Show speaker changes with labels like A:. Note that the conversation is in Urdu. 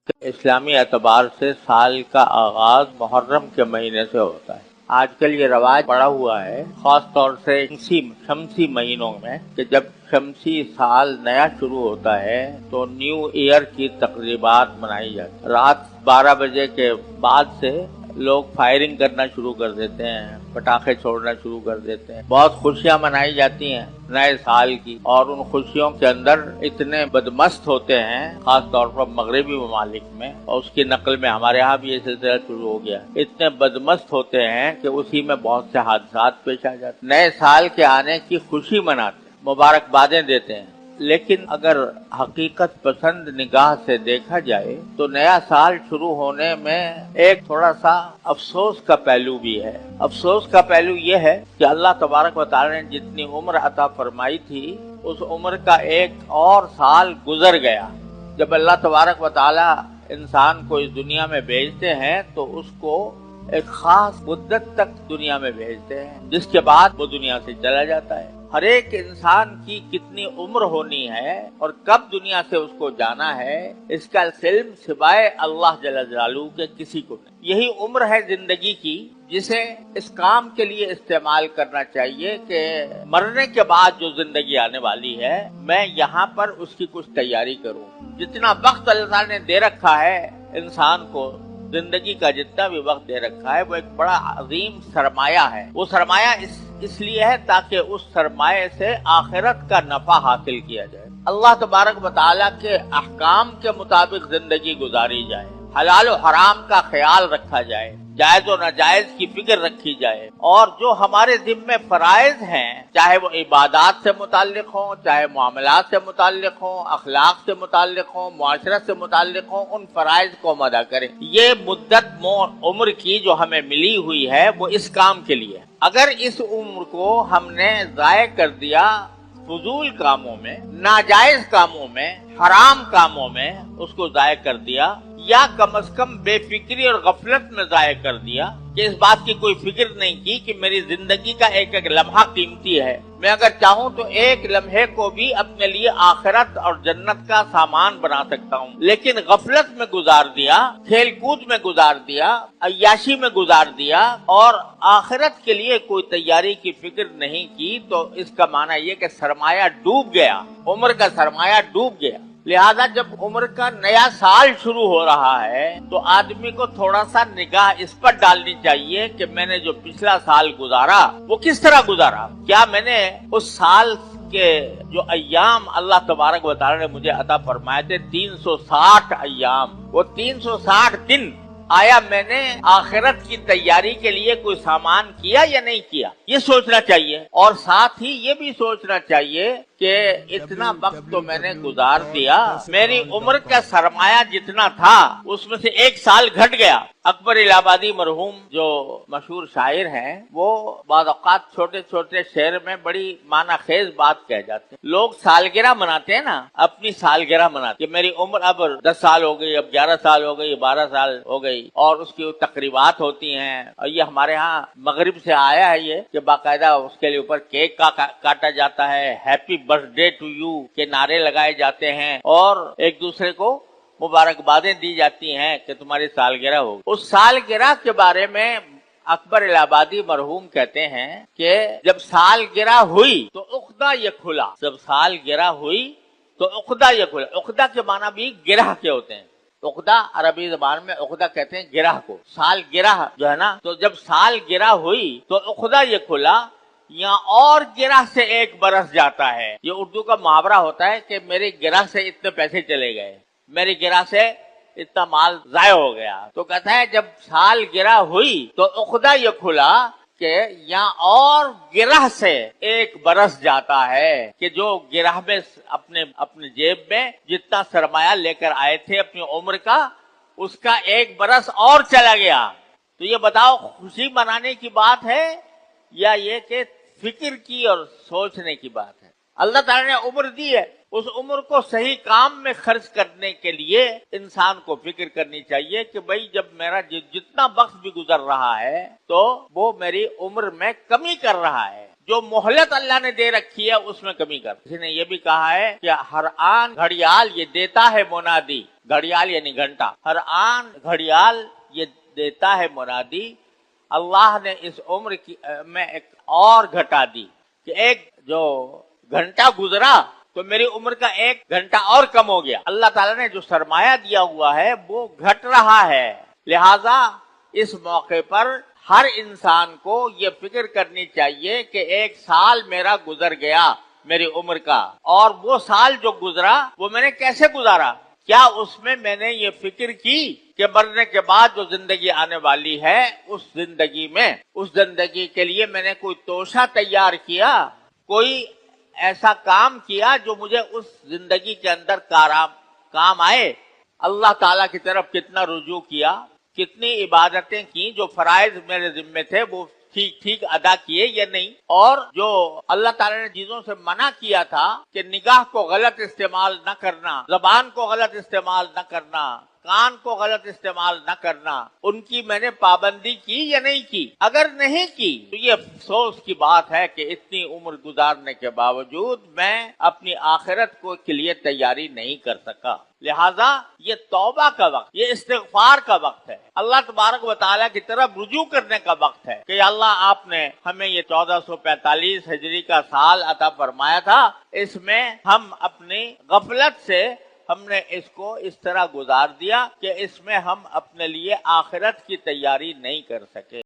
A: اسلامی اعتبار سے سال کا آغاز محرم کے مہینے سے ہوتا ہے۔ آج کل یہ رواج پڑا ہوا ہے، خاص طور سے شمسی مہینوں میں، کہ جب شمسی سال نیا شروع ہوتا ہے تو نیو ایئر کی تقریبات منائی جاتی ہیں۔ رات 12 بجے کے بعد سے لوگ فائرنگ کرنا شروع کر دیتے ہیں، پٹاخے چھوڑنا شروع کر دیتے ہیں، بہت خوشیاں منائی جاتی ہیں نئے سال کی، اور ان خوشیوں کے اندر اتنے بدمست ہوتے ہیں، خاص طور پر مغربی ممالک میں، اور اس کی نقل میں ہمارے ہاں بھی یہ سلسلہ شروع ہو گیا، اتنے بدمست ہوتے ہیں کہ اسی میں بہت سے حادثات پیش آ جاتے ہیں۔ نئے سال کے آنے کی خوشی مناتے ہیں، مبارکبادیں دیتے ہیں، لیکن اگر حقیقت پسند نگاہ سے دیکھا جائے تو نیا سال شروع ہونے میں ایک تھوڑا سا افسوس کا پہلو بھی ہے۔ افسوس کا پہلو یہ ہے کہ اللہ تبارک و تعالی نے جتنی عمر عطا فرمائی تھی، اس عمر کا ایک اور سال گزر گیا۔ جب اللہ تبارک و تعالی انسان کو اس دنیا میں بھیجتے ہیں تو اس کو ایک خاص مدت تک دنیا میں بھیجتے ہیں، جس کے بعد وہ دنیا سے چلا جاتا ہے۔ ہر ایک انسان کی کتنی عمر ہونی ہے اور کب دنیا سے اس کو جانا ہے، اس کا علم سوائے اللہ جل جلالہ کے کسی کو نہیں۔ یہی عمر ہے زندگی کی، جسے اس کام کے لیے استعمال کرنا چاہیے کہ مرنے کے بعد جو زندگی آنے والی ہے، میں یہاں پر اس کی کچھ تیاری کروں۔ جتنا وقت اللہ تعالیٰ نے دے رکھا ہے انسان کو، زندگی کا جتنا بھی وقت دے رکھا ہے، وہ ایک بڑا عظیم سرمایہ ہے۔ وہ سرمایہ اس لیے ہے تاکہ اس سرمایہ سے آخرت کا نفع حاصل کیا جائے، اللہ تبارک و تعالیٰ کے احکام کے مطابق زندگی گزاری جائے، حلال و حرام کا خیال رکھا جائے، جائز و ناجائز کی فکر رکھی جائے، اور جو ہمارے ذمہ فرائض ہیں، چاہے وہ عبادات سے متعلق ہوں، چاہے معاملات سے متعلق ہوں، اخلاق سے متعلق ہوں، معاشرت سے متعلق ہوں، ان فرائض کو ہم ادا کریں۔ یہ مدت عمر کی جو ہمیں ملی ہوئی ہے وہ اس کام کے لیے۔ اگر اس عمر کو ہم نے ضائع کر دیا فضول کاموں میں، ناجائز کاموں میں، حرام کاموں میں اس کو ضائع کر دیا، یا کم از کم بے فکری اور غفلت میں ضائع کر دیا کہ اس بات کی کوئی فکر نہیں کی کہ میری زندگی کا ایک ایک لمحہ قیمتی ہے، میں اگر چاہوں تو ایک لمحے کو بھی اپنے لیے آخرت اور جنت کا سامان بنا سکتا ہوں، لیکن غفلت میں گزار دیا، کھیل کود میں گزار دیا، عیاشی میں گزار دیا، اور آخرت کے لیے کوئی تیاری کی فکر نہیں کی، تو اس کا معنی یہ کہ سرمایہ ڈوب گیا، عمر کا سرمایہ ڈوب گیا۔ لہذا جب عمر کا نیا سال شروع ہو رہا ہے تو آدمی کو تھوڑا سا نگاہ اس پر ڈالنی چاہیے کہ میں نے جو پچھلا سال گزارا وہ کس طرح گزارا، کیا میں نے اس سال کے جو ایام اللہ تبارک و تعالی نے مجھے عطا فرمائے تھے، 360 ایام، وہ 360 دن، آیا میں نے آخرت کی تیاری کے لیے کوئی سامان کیا یا نہیں کیا، یہ سوچنا چاہیے۔ اور ساتھ ہی یہ بھی سوچنا چاہیے کہ اتنا وقت تو میں نے گزار دیا، میری عمر کا سرمایہ جتنا تھا اس میں سے ایک سال گھٹ گیا۔ اکبر الہ آبادی مرحوم جو مشہور شاعر ہیں، وہ بعض اوقات چھوٹے چھوٹے شعر میں بڑی معنی خیز بات کہہ جاتے ہیں۔ لوگ سالگرہ مناتے ہیں نا، اپنی سالگرہ مناتے ہیں، میری عمر اب 10 سال ہو گئی، اب 11 سال ہو گئی، 12 سال ہو گئی، اور اس کی تقریبات ہوتی ہیں، اور یہ ہمارے ہاں مغرب سے آیا ہے یہ کہ باقاعدہ اس کے لیے اوپر کیک کاٹا جاتا ہے، ہیپی برتھ ڈے ٹو یو کے نعرے لگائے جاتے ہیں، اور ایک دوسرے کو مبارکبادیں دی جاتی ہیں کہ تمہاری سالگرہ ہو۔ اس سالگرہ کے بارے میں اکبر الہ آبادی مرحوم کہتے ہیں کہ جب سالگرہ ہوئی تو عقدہ یہ کھلا، جب سالگرہ ہوئی تو عقدہ یہ کھلا۔ عقدہ کے معنی بھی گرہ کے ہوتے ہیں، عقدہ عربی زبان میں عقدہ کہتے ہیں گرہ کو، سال گرہ جو ہے نا، تو جب سال گرہ ہوئی تو عقدہ یہ کھلا، یا اور گرہ سے ایک برس جاتا ہے۔ یہ اردو کا محاورہ ہوتا ہے کہ میری گرہ سے اتنے پیسے چلے گئے، میری گرہ سے اتنا مال ضائع ہو گیا۔ تو کہتا ہے جب سال گرہ ہوئی تو عقدہ یہ کھلا کہ یا اور گرہ سے ایک برس جاتا ہے، کہ جو گرہ میں اپنے جیب میں جتنا سرمایہ لے کر آئے تھے اپنی عمر کا، اس کا ایک برس اور چلا گیا۔ تو یہ بتاؤ خوشی منانے کی بات ہے یا یہ کہ فکر کی اور سوچنے کی بات ہے؟ اللہ تعالیٰ نے عمر دی ہے، اس عمر کو صحیح کام میں خرچ کرنے کے لیے انسان کو فکر کرنی چاہیے کہ بھئی جب میرا جتنا وقت بھی گزر رہا ہے تو وہ میری عمر میں کمی کر رہا ہے، جو مہلت اللہ نے دے رکھی ہے اس میں کمی کر. کسی نے یہ بھی کہا ہے کہ ہر آن گھڑیال یہ دیتا ہے منادی، گھڑیال یعنی گھنٹہ، ہر آن گھڑیال یہ دیتا ہے منادی، اللہ نے اس عمر کی میں ایک اور گھٹا دی کہ ایک جو گھنٹہ گزرا تو میری عمر کا ایک گھنٹہ اور کم ہو گیا. اللہ تعالیٰ نے جو سرمایہ دیا ہوا ہے وہ گھٹ رہا ہے. لہذا اس موقع پر ہر انسان کو یہ فکر کرنی چاہیے کہ ایک سال میرا گزر گیا میری عمر کا، اور وہ سال جو گزرا وہ میں نے کیسے گزارا؟ کیا اس میں میں نے یہ فکر کی کہ مرنے کے بعد جو زندگی آنے والی ہے اس زندگی کے لیے میں نے کوئی توشہ تیار کیا، کوئی ایسا کام کیا جو مجھے اس زندگی کے اندر کام آئے؟ اللہ تعالیٰ کی طرف کتنا رجوع کیا، کتنی عبادتیں کی، جو فرائض میرے ذمے تھے وہ ٹھیک ادا کیے یا نہیں، اور جو اللہ تعالیٰ نے چیزوں سے منع کیا تھا کہ نگاہ کو غلط استعمال نہ کرنا، زبان کو غلط استعمال نہ کرنا، کان کو غلط استعمال نہ کرنا، ان کی میں نے پابندی کی یا نہیں کی؟ اگر نہیں کی تو یہ افسوس کی بات ہے کہ اتنی عمر گزارنے کے باوجود میں اپنی آخرت کو کے لیے تیاری نہیں کر سکا. لہذا یہ توبہ کا وقت، یہ استغفار کا وقت ہے، اللہ تبارک و تعالیٰ کی طرف رجوع کرنے کا وقت ہے کہ اللہ آپ نے ہمیں یہ 1445 ہجری کا سال عطا فرمایا تھا، اس میں ہم اپنی غفلت سے ہم نے اس کو اس طرح گزار دیا کہ اس میں ہم اپنے لیے آخرت کی تیاری نہیں کر سکے.